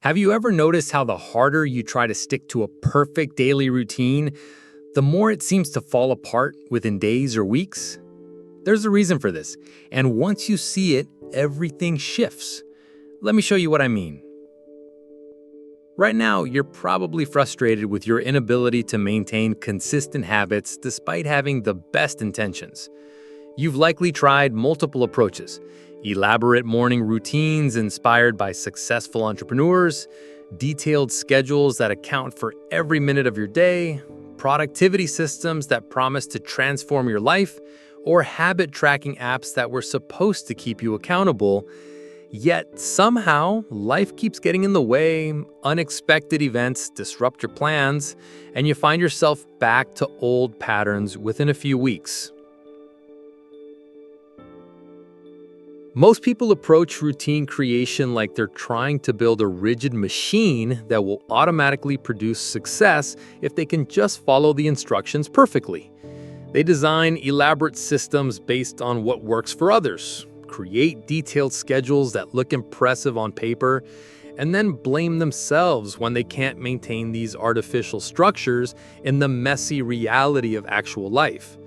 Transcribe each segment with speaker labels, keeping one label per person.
Speaker 1: Have you ever noticed how the harder you try to stick to a perfect daily routine, the more it seems to fall apart within days or weeks? There's a reason for this, and once you see it, everything shifts. Let me show you what I mean. Right now, you're probably frustrated with your inability to maintain consistent habits despite having the best intentions. You've likely tried multiple approaches: elaborate morning routines inspired by successful entrepreneurs, detailed schedules that account for every minute of your day, productivity systems that promise to transform your life, or habit tracking apps that were supposed to keep you accountable. Yet somehow, life keeps getting in the way, unexpected events disrupt your plans, and you find yourself back to old patterns within a few weeks. Most people approach routine creation like they're trying to build a rigid machine that will automatically produce success if they can just follow the instructions perfectly. They design elaborate systems based on what works for others, create detailed schedules that look impressive on paper, and then blame themselves when they can't maintain these artificial structures in the messy reality of actual life.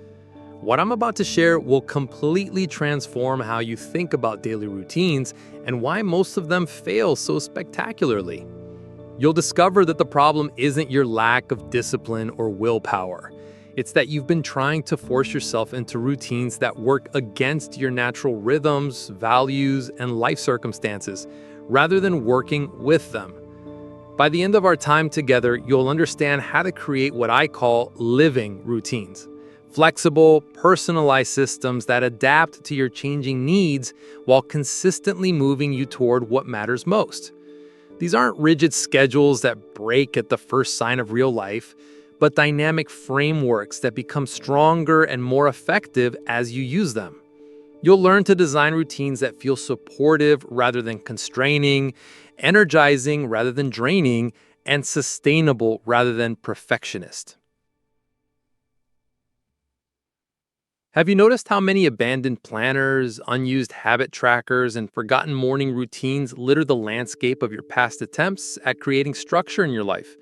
Speaker 1: What I'm about to share will completely transform how you think about daily routines and why most of them fail so spectacularly. You'll discover that the problem isn't your lack of discipline or willpower. It's that you've been trying to force yourself into routines that work against your natural rhythms, values, and life circumstances, rather than working with them. By the end of our time together, you'll understand how to create what I call living routines. Flexible, personalized systems that adapt to your changing needs while consistently moving you toward what matters most. These aren't rigid schedules that break at the first sign of real life, but dynamic frameworks that become stronger and more effective as you use them. You'll learn to design routines that feel supportive rather than constraining, energizing rather than draining, and sustainable rather than perfectionist. Have you noticed how many abandoned planners, unused habit trackers, and forgotten morning routines litter the landscape of your past attempts at creating structure in your life?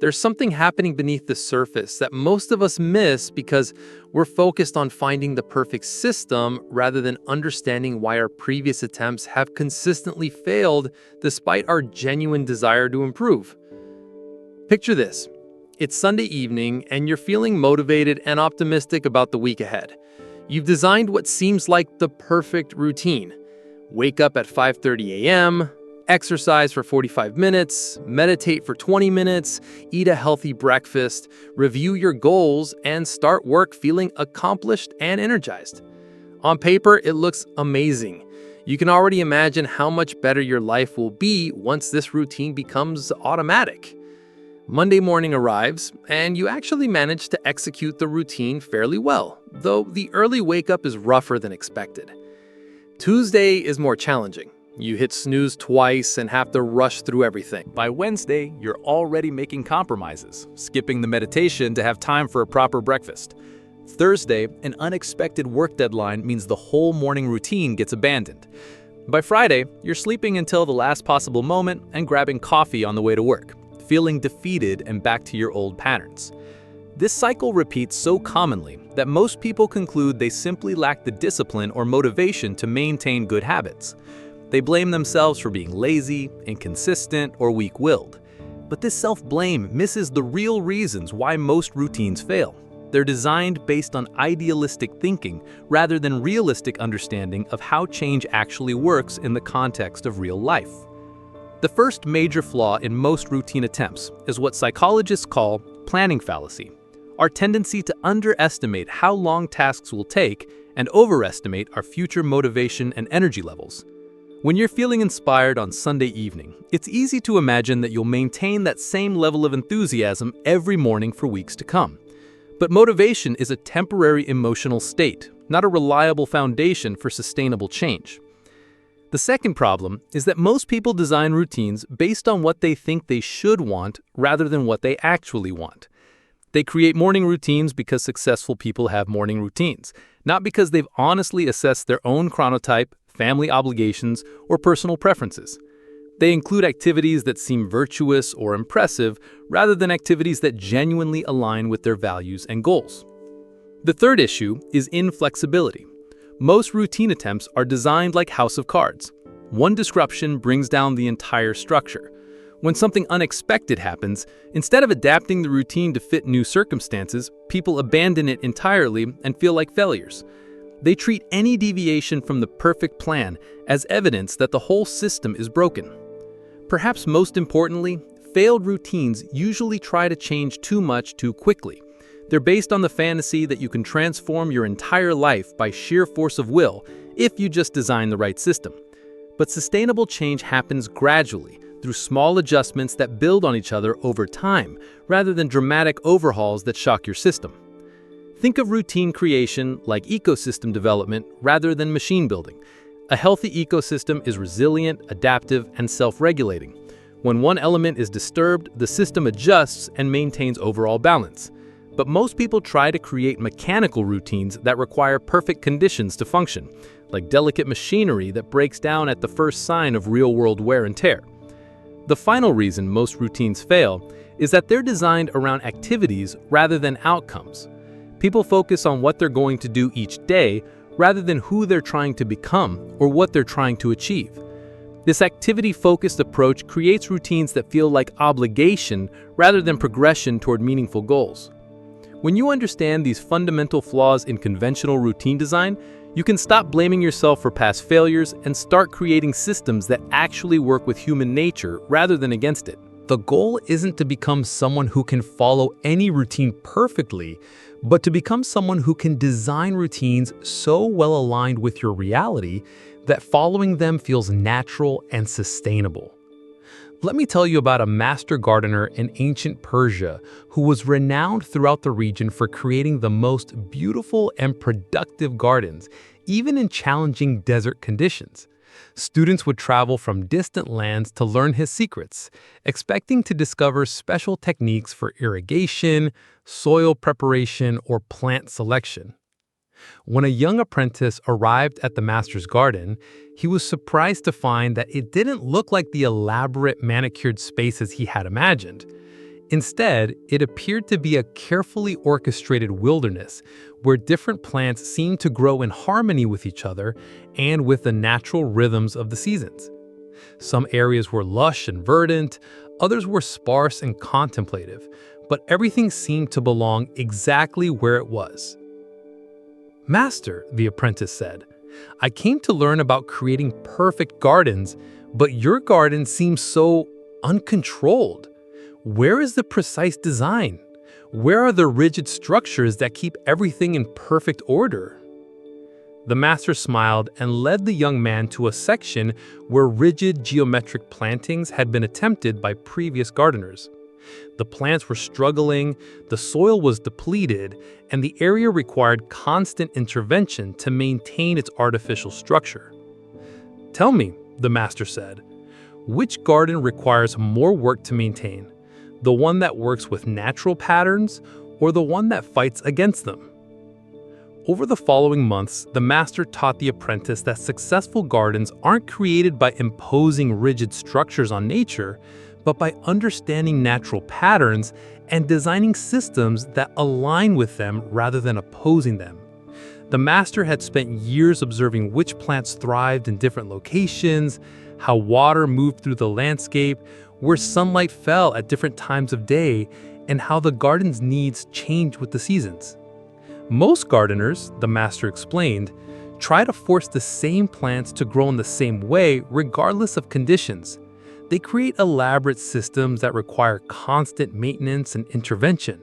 Speaker 1: There's something happening beneath the surface that most of us miss because we're focused on finding the perfect system rather than understanding why our previous attempts have consistently failed despite our genuine desire to improve. Picture this. It's Sunday evening, and you're feeling motivated and optimistic about the week ahead. You've designed what seems like the perfect routine. Wake up at 5:30 a.m., exercise for 45 minutes, meditate for 20 minutes, eat a healthy breakfast, review your goals, and start work feeling accomplished and energized. On paper, it looks amazing. You can already imagine how much better your life will be once this routine becomes automatic. Monday morning arrives, and you actually manage to execute the routine fairly well, though the early wake-up is rougher than expected. Tuesday is more challenging. You hit snooze twice and have to rush through everything.
Speaker 2: By Wednesday, you're already making compromises, skipping the meditation to have time for a proper breakfast. Thursday, an unexpected work deadline means the whole morning routine gets abandoned. By Friday, you're sleeping until the last possible moment and grabbing coffee on the way to work, feeling defeated and back to your old patterns. This cycle repeats so commonly that most people conclude they simply lack the discipline or motivation to maintain good habits. They blame themselves for being lazy, inconsistent, or weak-willed. But this self-blame misses the real reasons why most routines fail. They're designed based on idealistic thinking rather than realistic understanding of how change actually works in the context of real life. The first major flaw in most routine attempts is what psychologists call planning fallacy, our tendency to underestimate how long tasks will take and overestimate our future motivation and energy levels. When you're feeling inspired on Sunday evening, it's easy to imagine that you'll maintain that same level of enthusiasm every morning for weeks to come. But motivation is a temporary emotional state, not a reliable foundation for sustainable change. The second problem is that most people design routines based on what they think they should want rather than what they actually want. They create morning routines because successful people have morning routines, not because they've honestly assessed their own chronotype, family obligations, or personal preferences. They include activities that seem virtuous or impressive rather than activities that genuinely align with their values and goals. The third issue is inflexibility. Most routine attempts are designed like house of cards. One disruption brings down the entire structure. When something unexpected happens, instead of adapting the routine to fit new circumstances, people abandon it entirely and feel like failures. They treat any deviation from the perfect plan as evidence that the whole system is broken. Perhaps most importantly, failed routines usually try to change too much too quickly. They're based on the fantasy that you can transform your entire life by sheer force of will if you just design the right system. But sustainable change happens gradually, through small adjustments that build on each other over time, rather than dramatic overhauls that shock your system. Think of routine creation like ecosystem development rather than machine building. A healthy ecosystem is resilient, adaptive, and self-regulating. When one element is disturbed, the system adjusts and maintains overall balance. But most people try to create mechanical routines that require perfect conditions to function, like delicate machinery that breaks down at the first sign of real-world wear and tear. The final reason most routines fail is that they're designed around activities rather than outcomes. People focus on what they're going to do each day rather than who they're trying to become or what they're trying to achieve. This activity-focused approach creates routines that feel like obligation rather than progression toward meaningful goals. When you understand these fundamental flaws in conventional routine design, you can stop blaming yourself for past failures and start creating systems that actually work with human nature rather than against it.
Speaker 1: The goal isn't to become someone who can follow any routine perfectly, but to become someone who can design routines so well aligned with your reality that following them feels natural and sustainable. Let me tell you about a master gardener in ancient Persia who was renowned throughout the region for creating the most beautiful and productive gardens, even in challenging desert conditions. Students would travel from distant lands to learn his secrets, expecting to discover special techniques for irrigation, soil preparation, or plant selection. When a young apprentice arrived at the master's garden, he was surprised to find that it didn't look like the elaborate manicured spaces he had imagined. Instead, it appeared to be a carefully orchestrated wilderness where different plants seemed to grow in harmony with each other and with the natural rhythms of the seasons. Some areas were lush and verdant, others were sparse and contemplative, but everything seemed to belong exactly where it was. "Master," the apprentice said, "I came to learn about creating perfect gardens, but your garden seems so uncontrolled. Where is the precise design? Where are the rigid structures that keep everything in perfect order?" The master smiled and led the young man to a section where rigid geometric plantings had been attempted by previous gardeners. The plants were struggling, the soil was depleted, and the area required constant intervention to maintain its artificial structure. "Tell me," the master said, "which garden requires more work to maintain? The one that works with natural patterns or the one that fights against them?" Over the following months, the master taught the apprentice that successful gardens aren't created by imposing rigid structures on nature, but by understanding natural patterns and designing systems that align with them rather than opposing them. The master had spent years observing which plants thrived in different locations, how water moved through the landscape, where sunlight fell at different times of day, and how the garden's needs changed with the seasons. Most gardeners, the master explained, try to force the same plants to grow in the same way regardless of conditions. They create elaborate systems that require constant maintenance and intervention.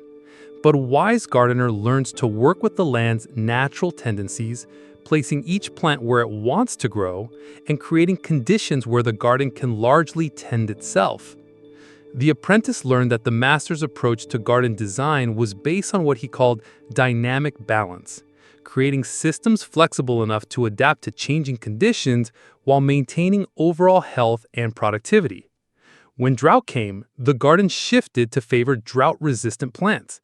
Speaker 1: But a wise gardener learns to work with the land's natural tendencies, placing each plant where it wants to grow, and creating conditions where the garden can largely tend itself. The apprentice learned that the master's approach to garden design was based on what he called dynamic balance, creating systems flexible enough to adapt to changing conditions while maintaining overall health and productivity. When drought came, the garden shifted to favor drought-resistant plants.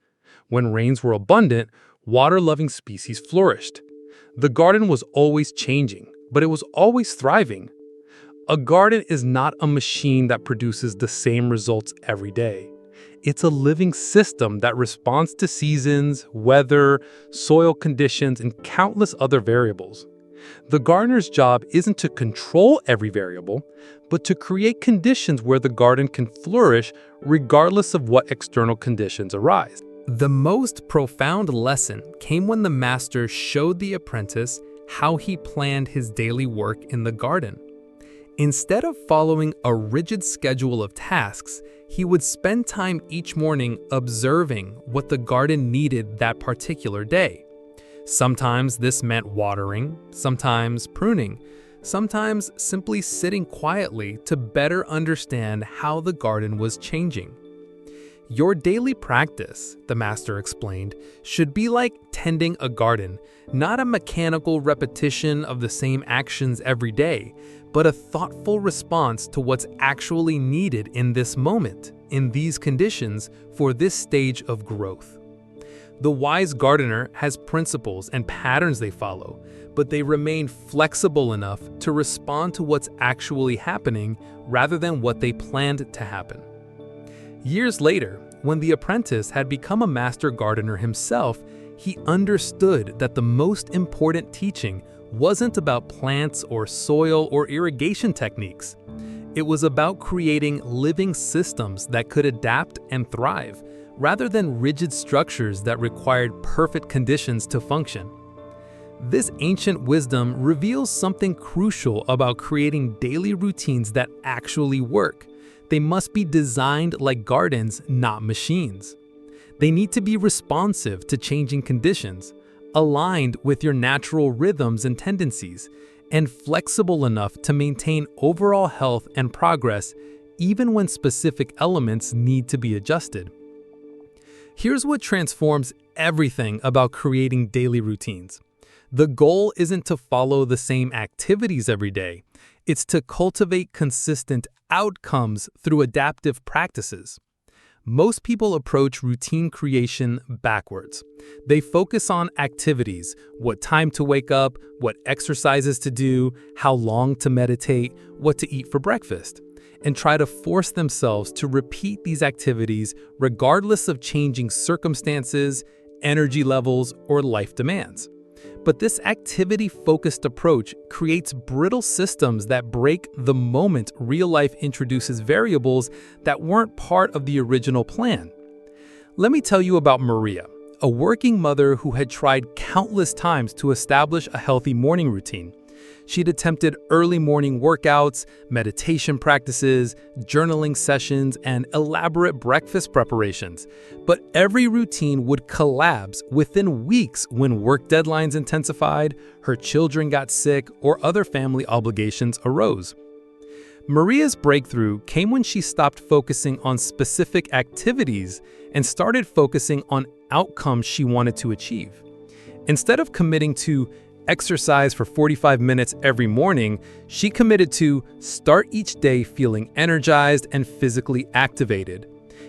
Speaker 1: When rains were abundant, water-loving species flourished. The garden was always changing, but it was always thriving. A garden is not a machine that produces the same results every day. It's a living system that responds to seasons, weather, soil conditions, and countless other variables. The gardener's job isn't to control every variable, but to create conditions where the garden can flourish regardless of what external conditions arise. The most profound lesson came when the master showed the apprentice how he planned his daily work in the garden. Instead of following a rigid schedule of tasks, he would spend time each morning observing what the garden needed that particular day. Sometimes this meant watering, sometimes pruning, sometimes simply sitting quietly to better understand how the garden was changing. Your daily practice, the master explained, should be like tending a garden, not a mechanical repetition of the same actions every day, but a thoughtful response to what's actually needed in this moment, in these conditions, for this stage of growth. The wise gardener has principles and patterns they follow, but they remain flexible enough to respond to what's actually happening rather than what they planned to happen. Years later, when the apprentice had become a master gardener himself, he understood that the most important teaching wasn't about plants or soil or irrigation techniques. It was about creating living systems that could adapt and thrive, rather than rigid structures that required perfect conditions to function. This ancient wisdom reveals something crucial about creating daily routines that actually work. They must be designed like gardens, not machines. They need to be responsive to changing conditions, aligned with your natural rhythms and tendencies, and flexible enough to maintain overall health and progress even when specific elements need to be adjusted. Here's what transforms everything about creating daily routines. The goal isn't to follow the same activities every day. It's to cultivate consistent outcomes through adaptive practices. Most people approach routine creation backwards. They focus on activities, what time to wake up, what exercises to do, how long to meditate, what to eat for breakfast, and try to force themselves to repeat these activities regardless of changing circumstances, energy levels, or life demands. But this activity-focused approach creates brittle systems that break the moment real life introduces variables that weren't part of the original plan. Let me tell you about Maria, a working mother who had tried countless times to establish a healthy morning routine. She'd attempted early morning workouts, meditation practices, journaling sessions, and elaborate breakfast preparations. But every routine would collapse within weeks when work deadlines intensified, her children got sick, or other family obligations arose. Maria's breakthrough came when she stopped focusing on specific activities and started focusing on outcomes she wanted to achieve. Instead of committing to exercise for 45 minutes every morning, she committed to start each day feeling energized and physically activated.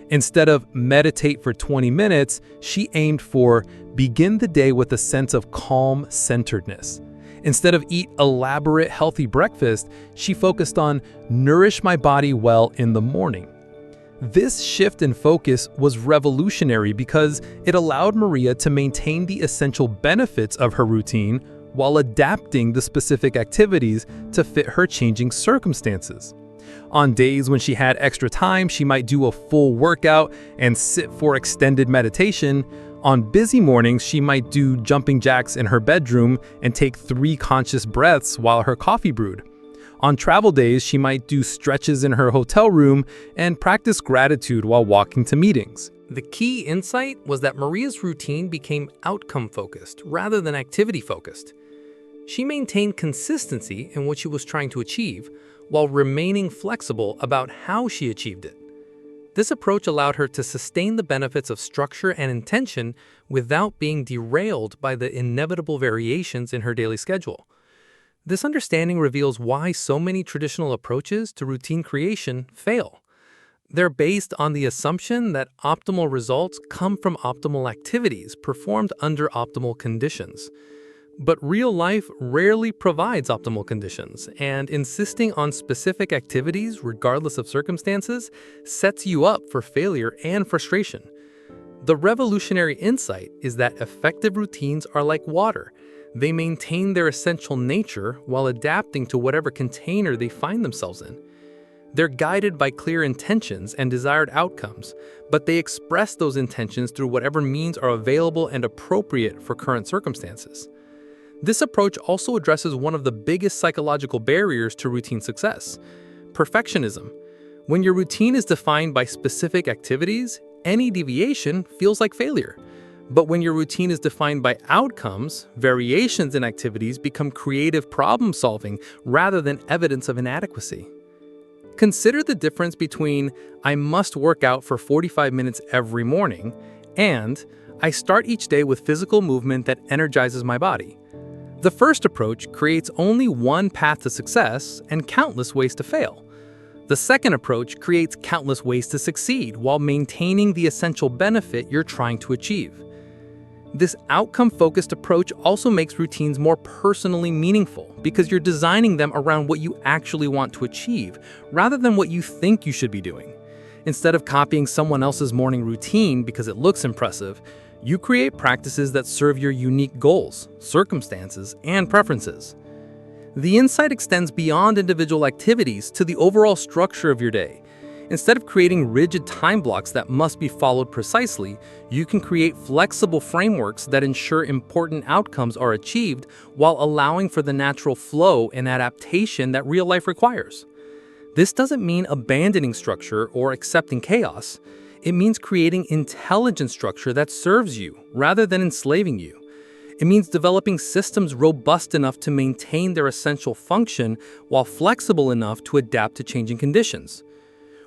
Speaker 1: Instead of meditate for 20 minutes, she aimed for begin the day with a sense of calm centeredness. Instead of eat elaborate healthy breakfast, she focused on nourish my body well in the morning. This shift in focus was revolutionary because it allowed Maria to maintain the essential benefits of her routine while adapting the specific activities to fit her changing circumstances. On days when she had extra time, she might do a full workout and sit for extended meditation. On busy mornings, she might do jumping jacks in her bedroom and take 3 conscious breaths while her coffee brewed. On travel days, she might do stretches in her hotel room and practice gratitude while walking to meetings.
Speaker 3: The key insight was that Maria's routine became outcome-focused rather than activity-focused. She maintained consistency in what she was trying to achieve while remaining flexible about how she achieved it. This approach allowed her to sustain the benefits of structure and intention without being derailed by the inevitable variations in her daily schedule. This understanding reveals why so many traditional approaches to routine creation fail. They're based on the assumption that optimal results come from optimal activities performed under optimal conditions. But real life rarely provides optimal conditions, and insisting on specific activities, regardless of circumstances, sets you up for failure and frustration. The revolutionary insight is that effective routines are like water. They maintain their essential nature while adapting to whatever container they find themselves in. They're guided by clear intentions and desired outcomes, but they express those intentions through whatever means are available and appropriate for current circumstances. This approach also addresses one of the biggest psychological barriers to routine success: perfectionism. When your routine is defined by specific activities, any deviation feels like failure. But when your routine is defined by outcomes, variations in activities become creative problem solving rather than evidence of inadequacy. Consider the difference between "I must work out for 45 minutes every morning" and "I start each day with physical movement that energizes my body." The first approach creates only one path to success and countless ways to fail. The second approach creates countless ways to succeed while maintaining the essential benefit you're trying to achieve. This outcome-focused approach also makes routines more personally meaningful because you're designing them around what you actually want to achieve rather than what you think you should be doing. Instead of copying someone else's morning routine because it looks impressive, you create practices that serve your unique goals, circumstances, and preferences. The insight extends beyond individual activities to the overall structure of your day. Instead of creating rigid time blocks that must be followed precisely, you can create flexible frameworks that ensure important outcomes are achieved while allowing for the natural flow and adaptation that real life requires. This doesn't mean abandoning structure or accepting chaos. It means creating intelligent structure that serves you rather than enslaving you. It means developing systems robust enough to maintain their essential function while flexible enough to adapt to changing conditions.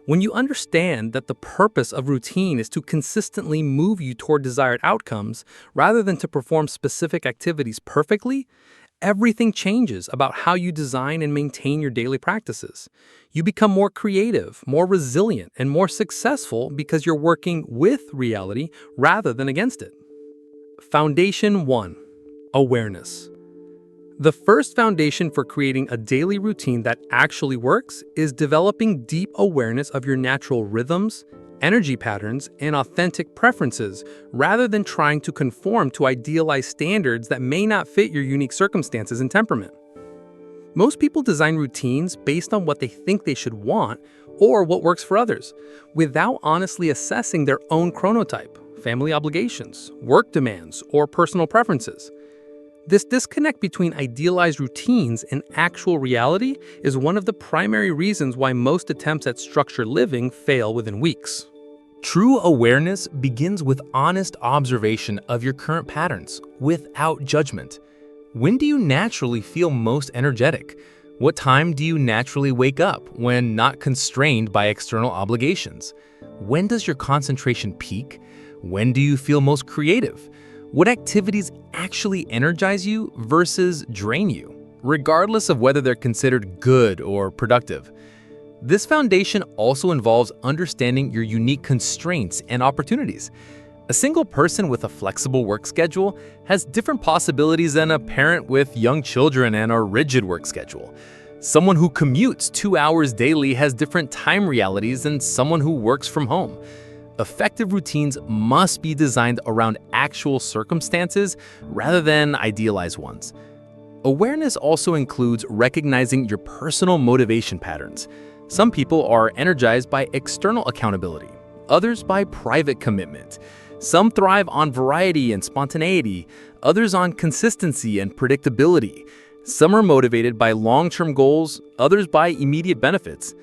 Speaker 3: When you understand that the purpose of routine is to consistently move you toward desired outcomes rather than to perform specific activities perfectly, everything changes about how you design and maintain your daily practices. You become more creative, more resilient, and more successful because you're working with reality rather than against it. Foundation 1. Awareness. The first foundation for creating a daily routine that actually works is developing deep awareness of your natural rhythms, energy patterns, and authentic preferences, rather than trying to conform to idealized standards that may not fit your unique circumstances and temperament. Most people design routines based on what they think they should want or what works for others, without honestly assessing their own chronotype, family obligations, work demands, or personal preferences. This disconnect between idealized routines and actual reality is one of the primary reasons why most attempts at structured living fail within weeks.
Speaker 2: True awareness begins with honest observation of your current patterns, without judgment. When do you naturally feel most energetic? What time do you naturally wake up when not constrained by external obligations? When does your concentration peak? When do you feel most creative? What activities actually energize you versus drain you, regardless of whether they're considered good or productive? This foundation also involves understanding your unique constraints and opportunities. A single person with a flexible work schedule has different possibilities than a parent with young children and a rigid work schedule. Someone who commutes 2 hours daily has different time realities than someone who works from home. Effective routines must be designed around actual circumstances rather than idealized ones. Awareness also includes recognizing your personal motivation patterns. Some people are energized by external accountability, others by private commitment. Some thrive on variety and spontaneity, others on consistency and predictability. Some are motivated by long-term goals, others by immediate benefits.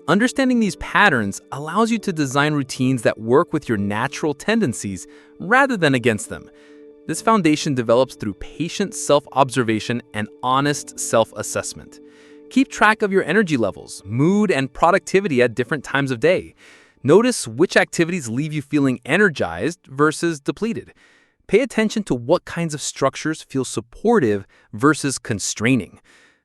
Speaker 2: Understanding these patterns allows you to design routines that work with your natural tendencies rather than against them. This foundation develops through patient self-observation and honest self-assessment. Keep track of your energy levels, mood, and productivity at different times of day. Notice which activities leave you feeling energized versus depleted. Pay attention to what kinds of structures feel supportive versus constraining.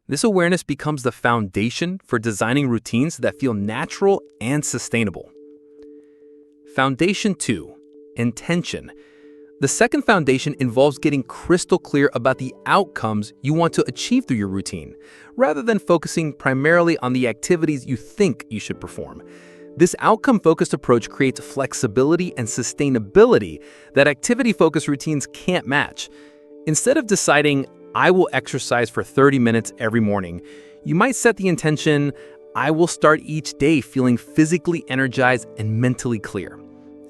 Speaker 2: This awareness becomes the foundation for designing routines that feel natural and sustainable. Foundation 2. Intention. The second foundation involves getting crystal clear about the outcomes you want to achieve through your routine, rather than focusing primarily on the activities you think you should perform. This outcome-focused approach creates flexibility and sustainability that activity-focused routines can't match. Instead of deciding, I will exercise for 30 minutes every morning, you might set the intention, I will start each day feeling physically energized and mentally clear.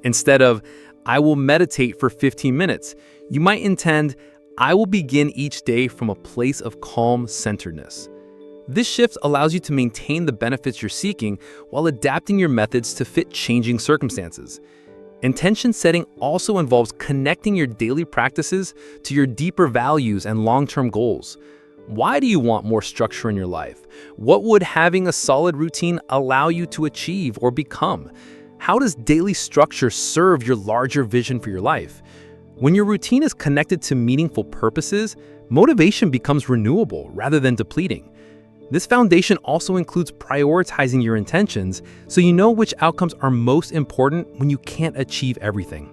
Speaker 2: Instead of, I will meditate for 15 minutes, you might intend, I will begin each day from a place of calm centeredness. This shift allows you to maintain the benefits you're seeking while adapting your methods to fit changing circumstances. Intention setting also involves connecting your daily practices to your deeper values and long-term goals. Why do you want more structure in your life? What would having a solid routine allow you to achieve or become? How does daily structure serve your larger vision for your life? When your routine is connected to meaningful purposes, motivation becomes renewable rather than depleting. This foundation also includes prioritizing your intentions so you know which outcomes are most important when you can't achieve everything.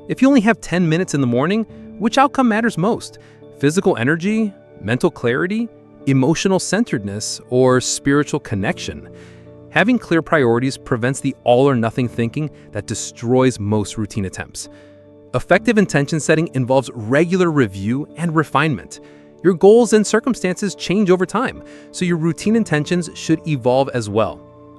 Speaker 2: If you only have 10 minutes in the morning, which outcome matters most? Physical energy, mental clarity, emotional centeredness, or spiritual connection? Having clear priorities prevents the all-or-nothing thinking that destroys most routine attempts. Effective intention setting involves regular review and refinement. Your goals and circumstances change over time, so your routine intentions should evolve as well.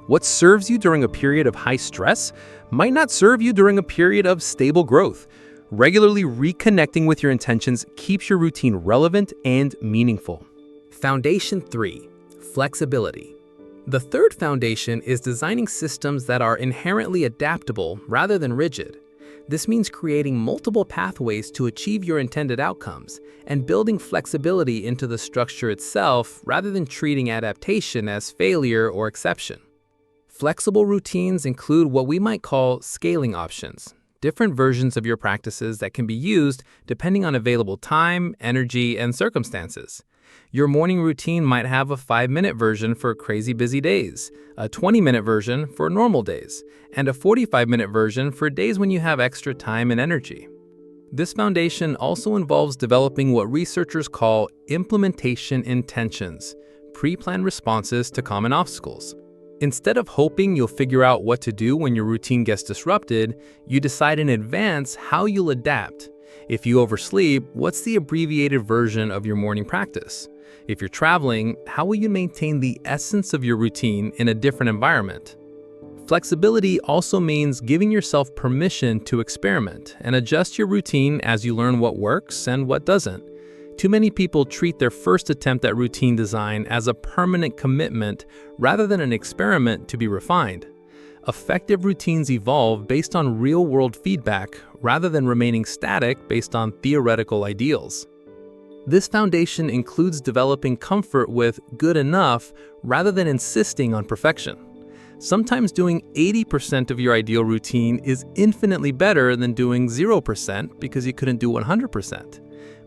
Speaker 2: What serves you during a period of high stress might not serve you during a period of stable growth. Regularly reconnecting with your intentions keeps your routine relevant and meaningful.
Speaker 3: Foundation 3. Flexibility. The third foundation is designing systems that are inherently adaptable rather than rigid. This means creating multiple pathways to achieve your intended outcomes and building flexibility into the structure itself rather than treating adaptation as failure or exception. Flexible routines include what we might call scaling options, different versions of your practices that can be used depending on available time, energy, and circumstances. Your morning routine might have a 5-minute version for crazy busy days, a 20-minute version for normal days, and a 45-minute version for days when you have extra time and energy. This foundation also involves developing what researchers call implementation intentions, pre-planned responses to common obstacles. Instead of hoping you'll figure out what to do when your routine gets disrupted, you decide in advance how you'll adapt. If you oversleep, what's the abbreviated version of your morning practice? If you're traveling, how will you maintain the essence of your routine in a different environment? Flexibility also means giving yourself permission to experiment and adjust your routine as you learn what works and what doesn't. Too many people treat their first attempt at routine design as a permanent commitment rather than an experiment to be refined. Effective routines evolve based on real-world feedback rather than remaining static based on theoretical ideals. This foundation includes developing comfort with good enough rather than insisting on perfection. Sometimes doing 80% of your ideal routine is infinitely better than doing 0% because you couldn't do 100%.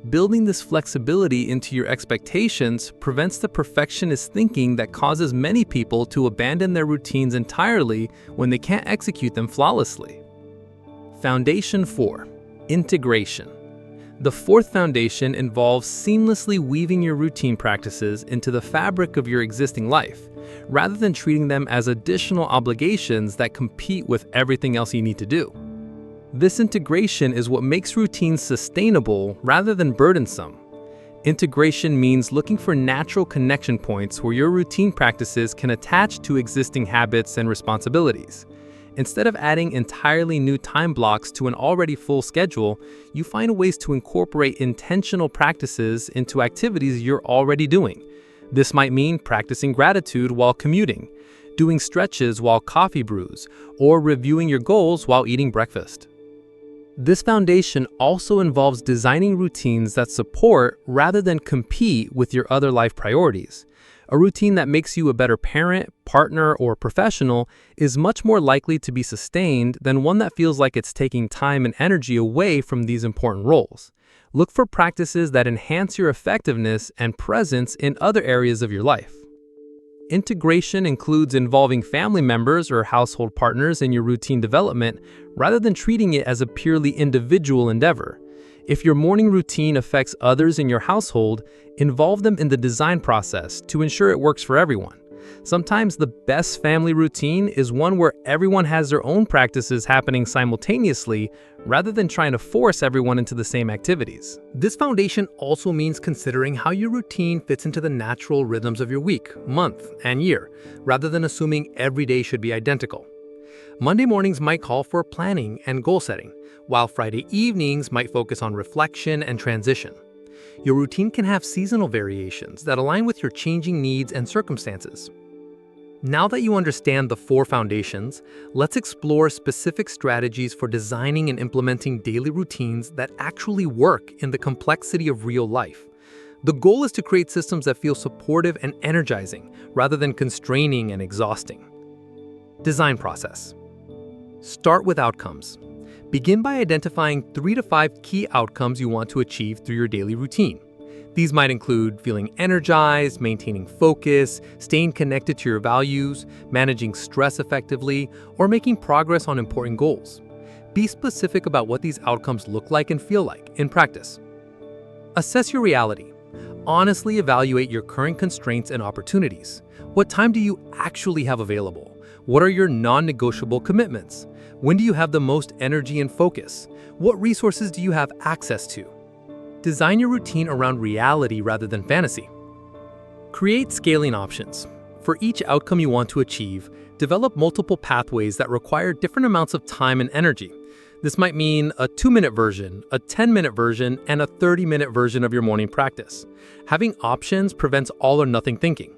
Speaker 3: Building this flexibility into your expectations prevents the perfectionist thinking that causes many people to abandon their routines entirely when they can't execute them flawlessly. Foundation 4. Integration. The fourth foundation involves seamlessly weaving your routine practices into the fabric of your existing life, rather than treating them as additional obligations that compete with everything else you need to do. This integration is what makes routines sustainable rather than burdensome. Integration means looking for natural connection points where your routine practices can attach to existing habits and responsibilities. Instead of adding entirely new time blocks to an already full schedule, you find ways to incorporate intentional practices into activities you're already doing. This might mean practicing gratitude while commuting, doing stretches while coffee brews, or reviewing your goals while eating breakfast. This foundation also involves designing routines that support rather than compete with your other life priorities. A routine that makes you a better parent, partner, or professional is much more likely to be sustained than one that feels like it's taking time and energy away from these important roles. Look for practices that enhance your effectiveness and presence in other areas of your life. Integration includes involving family members or household partners in your routine development rather than treating it as a purely individual endeavor.
Speaker 2: If your morning routine affects others in your household, involve them in the design process to ensure it works for everyone. Sometimes the best family routine is one where everyone has their own practices happening simultaneously rather than trying to force everyone into the same activities.
Speaker 3: This foundation also means considering how your routine fits into the natural rhythms of your week, month, and year, rather than assuming every day should be identical. Monday mornings might call for planning and goal setting, while Friday evenings might focus on reflection and transition. Your routine can have seasonal variations that align with your changing needs and circumstances. Now that you understand the 4 foundations, let's explore specific strategies for designing and implementing daily routines that actually work in the complexity of real life. The goal is to create systems that feel supportive and energizing, rather than constraining and exhausting. Design process. Start with outcomes. Begin by identifying 3 to 5 key outcomes you want to achieve through your daily routine. These might include feeling energized, maintaining focus, staying connected to your values, managing stress effectively, or making progress on important goals. Be specific about what these outcomes look like and feel like in practice. Assess your reality. Honestly evaluate your current constraints and opportunities. What time do you actually have available? What are your non-negotiable commitments? When do you have the most energy and focus? What resources do you have access to? Design your routine around reality rather than fantasy. Create scaling options. For each outcome you want to achieve, develop multiple pathways that require different amounts of time and energy. This might mean a 2-minute version, a 10-minute version, and a 30-minute version of your morning practice. Having options prevents all or nothing thinking.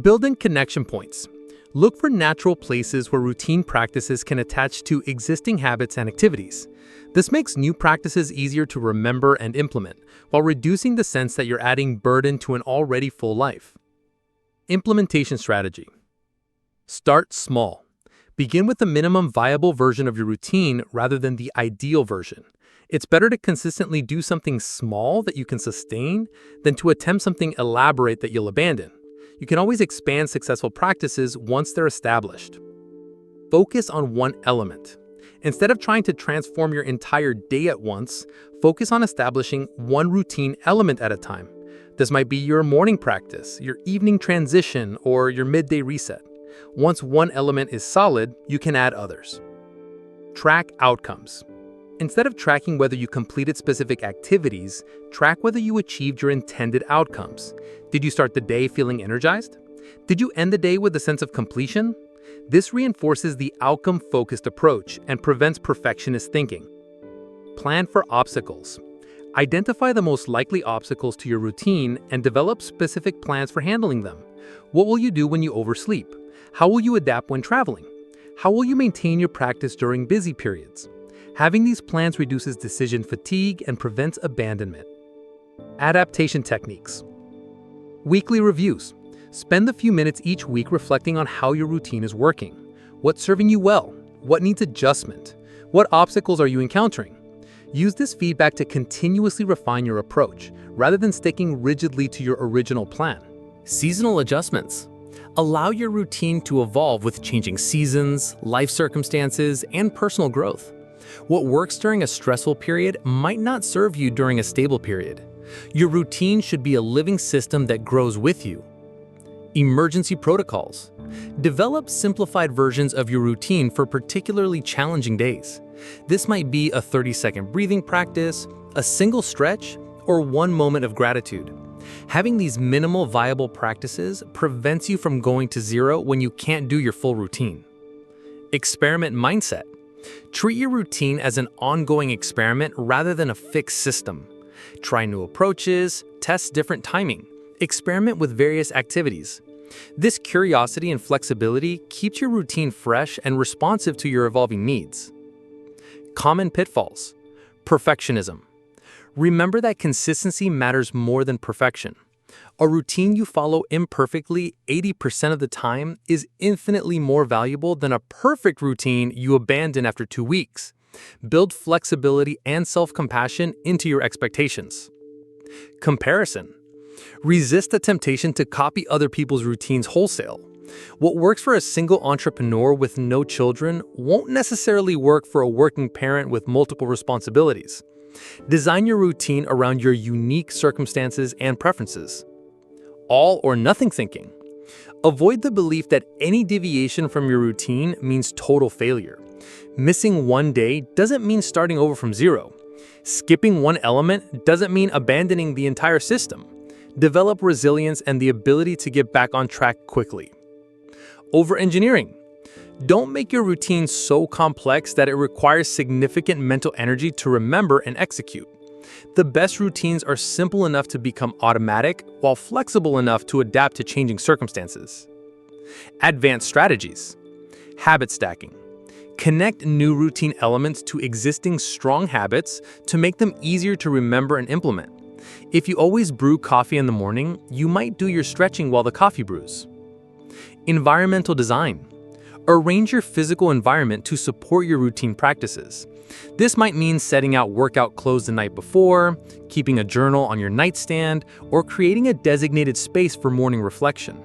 Speaker 3: Build in connection points. Look for natural places where routine practices can attach to existing habits and activities. This makes new practices easier to remember and implement, while reducing the sense that you're adding burden to an already full life. Implementation strategy. Start small. Begin with the minimum viable version of your routine rather than the ideal version. It's better to consistently do something small that you can sustain than to attempt something elaborate that you'll abandon. You can always expand successful practices once they're established. Focus on one element. Instead of trying to transform your entire day at once, focus on establishing one routine element at a time. This might be your morning practice, your evening transition, or your midday reset. Once one element is solid, you can add others. Track outcomes. Instead of tracking whether you completed specific activities, track whether you achieved your intended outcomes. Did you start the day feeling energized? Did you end the day with a sense of completion? This reinforces the outcome-focused approach and prevents perfectionist thinking. Plan for obstacles. Identify the most likely obstacles to your routine and develop specific plans for handling them. What will you do when you oversleep? How will you adapt when traveling? How will you maintain your practice during busy periods? Having these plans reduces decision fatigue and prevents abandonment. Adaptation techniques. Weekly reviews. Spend a few minutes each week reflecting on how your routine is working. What's serving you well? What needs adjustment? What obstacles are you encountering? Use this feedback to continuously refine your approach, rather than sticking rigidly to your original plan.
Speaker 1: Seasonal adjustments. Allow your routine to evolve with changing seasons, life circumstances, and personal growth. What works during a stressful period might not serve you during a stable period. Your routine should be a living system that grows with you. Emergency protocols. Develop simplified versions of your routine for particularly challenging days. This might be a 30-second breathing practice, a single stretch, or one moment of gratitude. Having these minimal viable practices prevents you from going to zero when you can't do your full routine. Experiment mindset. Treat your routine as an ongoing experiment rather than a fixed system. Try new approaches, test different timing, experiment with various activities. This curiosity and flexibility keeps your routine fresh and responsive to your evolving needs. Common pitfalls. Perfectionism. Remember that consistency matters more than perfection. A routine you follow imperfectly 80% of the time is infinitely more valuable than a perfect routine you abandon after 2 weeks. Build flexibility and self-compassion into your expectations. Comparison. Resist the temptation to copy other people's routines wholesale. What works for a single entrepreneur with no children won't necessarily work for a working parent with multiple responsibilities. Design your routine around your unique circumstances and preferences. All or nothing thinking. Avoid the belief that any deviation from your routine means total failure. Missing one day doesn't mean starting over from zero. Skipping one element doesn't mean abandoning the entire system. Develop resilience and the ability to get back on track quickly. Over-engineering. Don't make your routine so complex that it requires significant mental energy to remember and execute. The best routines are simple enough to become automatic while flexible enough to adapt to changing circumstances. Advanced strategies. Habit stacking. Connect new routine elements to existing strong habits to make them easier to remember and implement. If you always brew coffee in the morning, you might do your stretching while the coffee brews. Environmental design. Arrange your physical environment to support your routine practices. This might mean setting out workout clothes the night before, keeping a journal on your nightstand, or creating a designated space for morning reflection.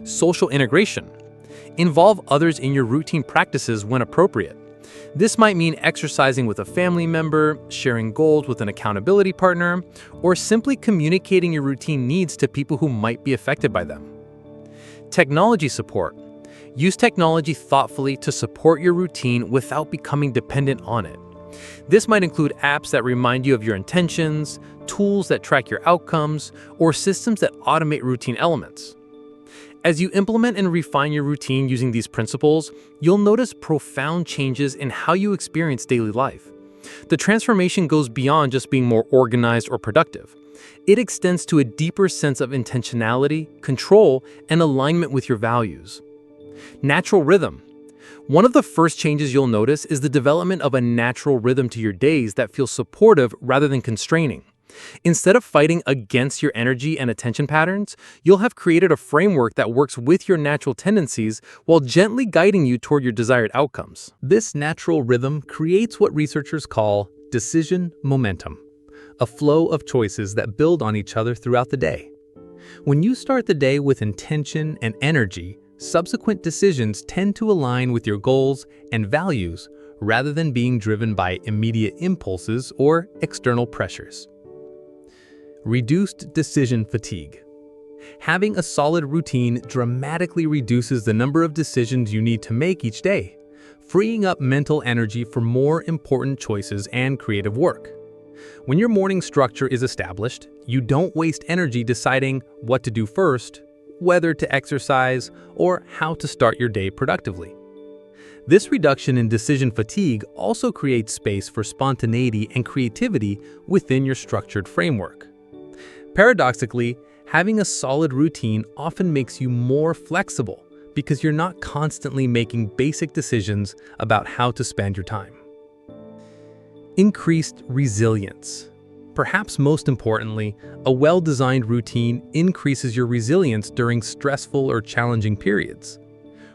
Speaker 1: Social integration. Involve others in your routine practices when appropriate. This might mean exercising with a family member, sharing goals with an accountability partner, or simply communicating your routine needs to people who might be affected by them. Technology support. Use technology thoughtfully to support your routine without becoming dependent on it. This might include apps that remind you of your intentions, tools that track your outcomes, or systems that automate routine elements. As you implement and refine your routine using these principles, you'll notice profound changes in how you experience daily life. The transformation goes beyond just being more organized or productive. It extends to a deeper sense of intentionality, control, and alignment with your values. Natural rhythm. One of the first changes you'll notice is the development of a natural rhythm to your days that feels supportive rather than constraining. Instead of fighting against your energy and attention patterns, you'll have created a framework that works with your natural tendencies while gently guiding you toward your desired outcomes.
Speaker 2: This natural rhythm creates what researchers call decision momentum, a flow of choices that build on each other throughout the day. When you start the day with intention and energy, subsequent decisions tend to align with your goals and values rather than being driven by immediate impulses or external pressures. Reduced decision fatigue. Having a solid routine dramatically reduces the number of decisions you need to make each day, freeing up mental energy for more important choices and creative work. When your morning structure is established, you don't waste energy deciding what to do first, whether to exercise, or how to start your day productively. This reduction in decision fatigue also creates space for spontaneity and creativity within your structured framework. Paradoxically, having a solid routine often makes you more flexible because you're not constantly making basic decisions about how to spend your time. Increased resilience. Perhaps most importantly, a well-designed routine increases your resilience during stressful or challenging periods.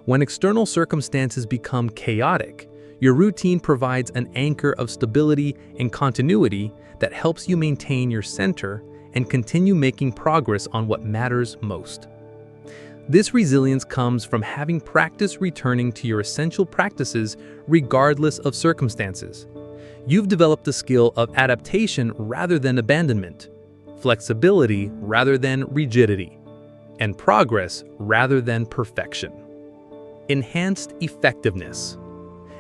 Speaker 2: When external circumstances become chaotic, your routine provides an anchor of stability and continuity that helps you maintain your center and continue making progress on what matters most. This resilience comes from having practice returning to your essential practices regardless of circumstances. You've developed the skill of adaptation rather than abandonment, flexibility rather than rigidity, and progress rather than perfection. Enhanced effectiveness.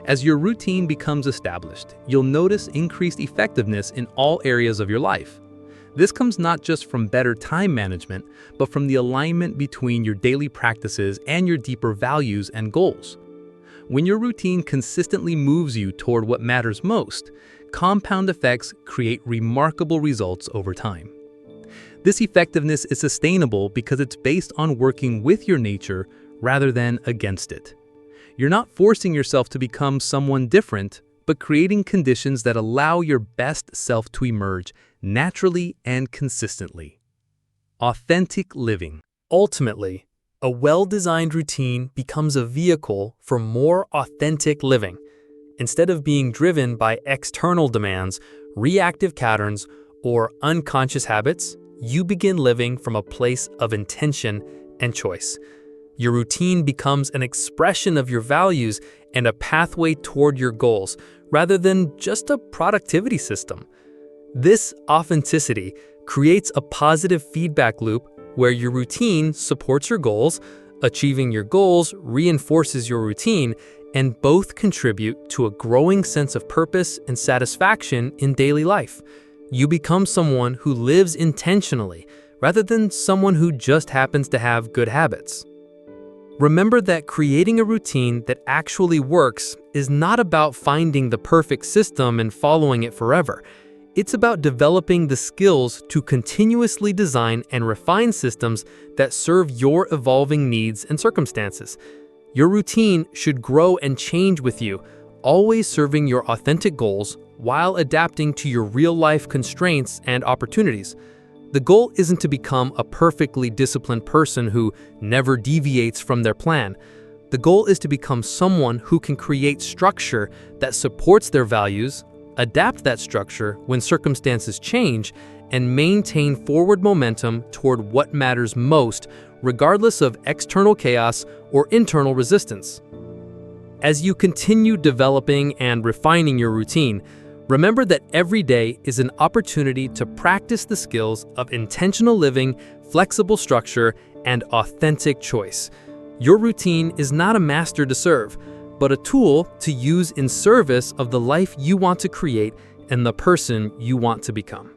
Speaker 2: As your routine becomes established, you'll notice increased effectiveness in all areas of your life. This comes not just from better time management, but from the alignment between your daily practices and your deeper values and goals. When your routine consistently moves you toward what matters most, compound effects create remarkable results over time. This effectiveness is sustainable because it's based on working with your nature rather than against it. You're not forcing yourself to become someone different, but creating conditions that allow your best self to emerge naturally and consistently. Authentic living.
Speaker 3: Ultimately, a well-designed routine becomes a vehicle for more authentic living. Instead of being driven by external demands, reactive patterns, or unconscious habits, you begin living from a place of intention and choice. Your routine becomes an expression of your values and a pathway toward your goals, rather than just a productivity system. This authenticity creates a positive feedback loop where your routine supports your goals, achieving your goals reinforces your routine, and both contribute to a growing sense of purpose and satisfaction in daily life. You become someone who lives intentionally rather than someone who just happens to have good habits. Remember that creating a routine that actually works is not about finding the perfect system and following it forever. It's about developing the skills to continuously design and refine systems that serve your evolving needs and circumstances. Your routine should grow and change with you, always serving your authentic goals while adapting to your real-life constraints and opportunities. The goal isn't to become a perfectly disciplined person who never deviates from their plan. The goal is to become someone who can create structure that supports their values, adapt that structure when circumstances change, and maintain forward momentum toward what matters most, regardless of external chaos or internal resistance. As you continue developing and refining your routine, remember that every day is an opportunity to practice the skills of intentional living, flexible structure, and authentic choice. Your routine is not a master to serve, but a tool to use in service of the life you want to create and the person you want to become.